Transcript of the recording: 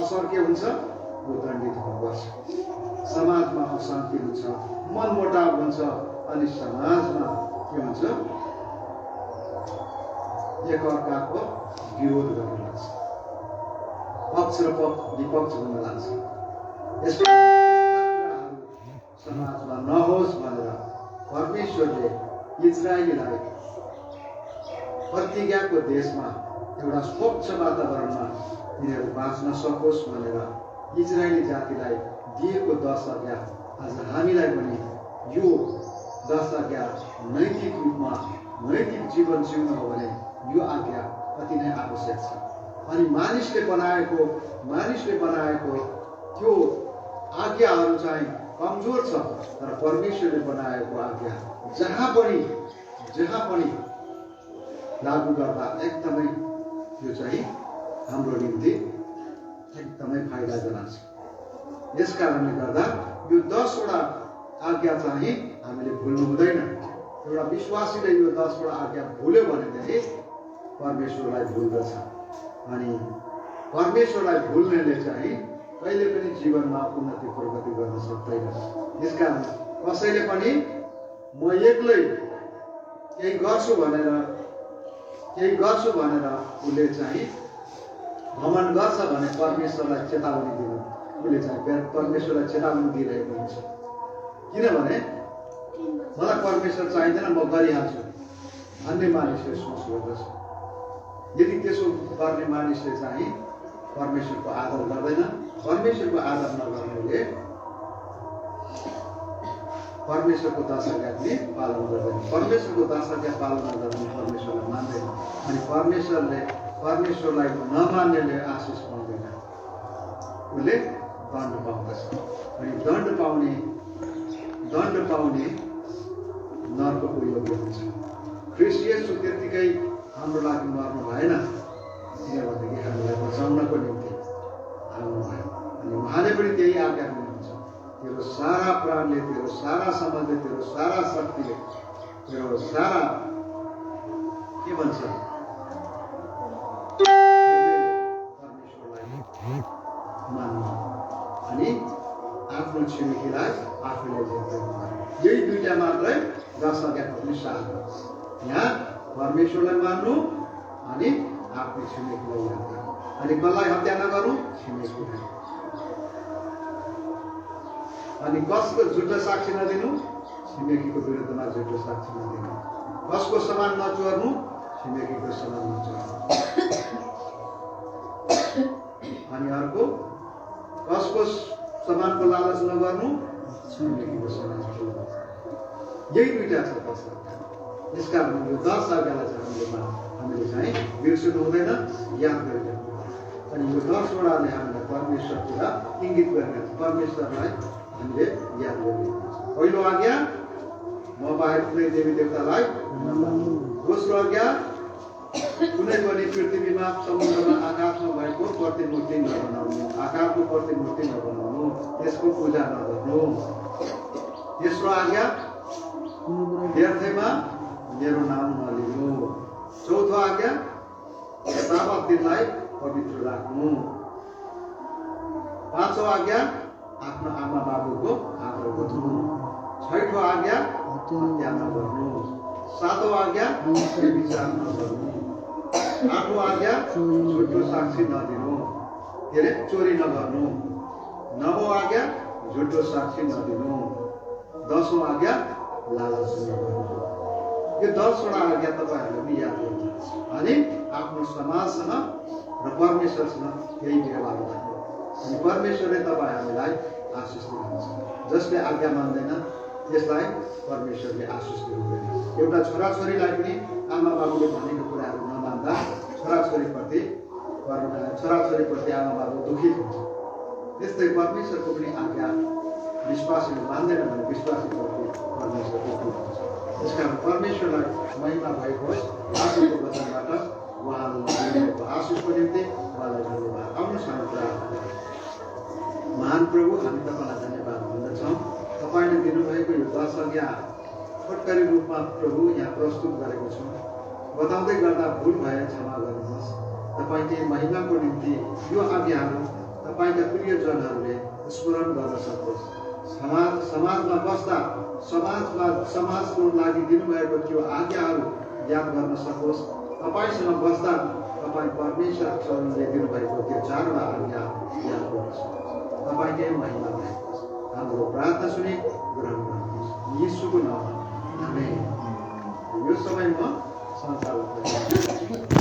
असर के हुन्छ? वो दण्डित हुनुपर्छ। समाजमा अशान्ति हुन्छ, मनमुटाव हुन्छ, अनि समाजमा के हुन्छ? एकअर्काको विरोध गर्न लाग्छ, पक्ष र विपक्ष हुन लाग्छ। यस्ता कुराहरू समाजमा नहोस् भनेर परमेश्वरले इजरायलीलाई प्रतिज्ञाको देशमा एउटा स्वच्छ वातावरणमा तिनीहरू बाँच्न सकोस् भनेर इजरायली जातिलाई दिएको 10 आज्ञा आज हामीलाई पनि यो 10 आज्ञा नैतिक रूपमा नैतिक जीवन जिउनु हो भने यो आज्ञा अति नै आवश्यक छ। अनि मानिसले बनाएको त्यो आज्ञाहरू चाहिँ कमजोर छ, तर परमेश्वरले बनाएको आज्ञा जहाँ पनि लागू गर्दा एकदमै यो चाहिँ हाम्रो निम्ति एकदमै फाइदाजनक छ। यस कारणले गर्दा यो 10 वटा आज्ञा चाहिँ हामीले भुल्नु हुँदैन। एउटा विश्वासीले यो 10 वटा आज्ञा भुल्यो भनेदेखि परमेश्वरलाई भुल्दछ, अनि परमेश्वरलाई भुल्नेले चाहिँ कहिले पनि जीवनमा उन्नति प्रगति गर्न सक्दैन। यसकारण कसैले पनि म एक्लै केही गर्छु भनेर उसले चाहिँ घमण्ड गर्छ भने परमेश्वरलाई चेतावनी दिनु, उसले चाहिँ परमेश्वरलाई चेतावनी दिइरहेको हुन्छ। किनभने मलाई परमेश्वर चाहिँदैन, म गरिहाल्छु भन्ने मानिसले सोच गर्दछ। यदि त्यसो गर्ने मानिसले चाहिँ परमेश्वरको आदर गर्दैन। परमेश्वरको आदर नगर्नेले परमेश्वरको 10 आज्ञा पनि पालन गर्दैन। परमेश्वरको 10 आज्ञा पालन गर्ने परमेश्वरलाई मान्दैन, अनि परमेश्वरलाई नमान्नेले आशिष पाउँदैन, उसले दण्ड पाउँदछ। अनि दण्ड पाउने नर्कको योग्य हुन्छ। ख्रीष्ट येशू त्यतिकै हाम्रो लागि मर्नु भएन, किनभनेदेखि हामीलाई बचाउनको निम्ति आउनुभयो। अनि उहाँले पनि त्यही आज्ञा दिनुहुन्छ, तेरो सारा प्राणले, तेरो सारा समझले, तेरो सारा शक्तिले, तेरो सारा के भन्छ परमेश्वरलाई मान्नु, अनि आफ्नो छिमेकीलाई आफूले जित्नु। यही दुईटा मात्रै 10 आज्ञाको पनि साथ हो। यहाँ परमेश्वरलाई मान्नु अनि आफ्नो छिमेकीलाई याद गर्नु। अनि कसलाई हत्या नगर्नु? छिमेकीलाई। अनि कसको झुटो साक्षी नदिनु? छिमेकीको विरुद्धमा झुटो साक्षी नदिनु। कसको सामान नचोर्नु? छिमेकीको सामान नचोर्नु। अनि अर्को कसको सामानको लालच नगर्नु? छिमेकीको सामान नचोर्नु। यही दुईटा छ 10 आज्ञा। यसकारण यो 10 आज्ञालाई चाहिँ हामीले चाहिँ बिर्सनु हुँदैन, याद गरिरहनु। अनि यो 10 वटाले हामीलाई परमेश्वरतिर इङ्गित गर्ने, परमेश्वरलाई हामीले याद गरिरहेको छ। पहिलो आज्ञा, म बाहेक कुनै देवी देवतालाई नमान्नु। दोस्रो आज्ञा, कुनै पनि पृथ्वीमा, समुद्रमा, आकाशमा भएको प्रतिमूर्ति नबनाउनु, आकारको प्रतिमूर्ति नबनाउनु, त्यसको पूजा नगर्नु। तेस्रो आज्ञा, व्यर्थमा मेरो नाम नलिनु। चौथो आज्ञा, साबत दिनलाई पवित्र राख्नु। पाँचौं आज्ञा, आफ्नो आमा बाबुको आदर गर्नु। छैठौं आज्ञा, हत्या नगर्नु। सातौं आज्ञा, व्यभिचार नगर्नु। आठौं आज्ञा, झुटो साक्षी नदिनु, चोरी नगर्नु। नवौं आज्ञा, झुटो साक्षी नदिनु। 10औं आज्ञा, लालच नगर्नु। यो 10 वटा आज्ञा तपाईँहरूले पनि याद गर्नु, अनि आफ्नो समाजसँग र परमेश्वरसँग यही व्यवहार गर्नु। अनि परमेश्वरले तपाईँहरूलाई आशिष दिनुहुन्छ। जसले आज्ञा मान्दैन त्यसलाई परमेश्वरले आशिष दिनुहुँदैन। एउटा छोराछोरीलाई पनि आमा बाबुले भनेको कुराहरू नमान्दा छोराछोरीप्रति आमा बाबु दुखित हुन्छ। त्यस्तै परमेश्वरको पनि आज्ञा विश्वासीले मान्दैन भने विश्वासीप्रति परमेश्वर दुखित हुन्छ। त्यसकारण परमेश्वरलाई महिमा भएको होस्। आजको वचनबाट उहाँलाई दिनुभएको आशिषको निम्ति उहाँलाई धन्यवाद। आउनुहोस् हामी प्रार्थना गरौँ। महान प्रभु, हामी तपाईँलाई धन्यवाद भन्दछौँ। तपाईँले दिनुभएको यो 10 आज्ञा फटकरी रूपमा प्रभु यहाँ प्रस्तुत गरेको छौँ। बताउँदै गर्दा भुल भए क्षमा गर्नुहोस्। तपाईँले महिमाको निम्ति यो आज्ञाहरू तपाईँका प्रियजनहरूले स्मरण गर्न सकोस्। समाजमा बस्दा समाजको लागि दिनुभएको त्यो आज्ञाहरू याद गर्न सकोस्। तपाईँसँग बस्दा तपाईँ परमेश्वरले दिनुभएको त्यो चारवटा आज्ञा याद गर्न सकोस्। तपाईँकै महिमा भएको छ। हाम्रो प्रार्थना सुनि ग्रहण गर्नुहोस् यीशुको नाममा आमेन। यो समय म सञ्चालन गर्छु।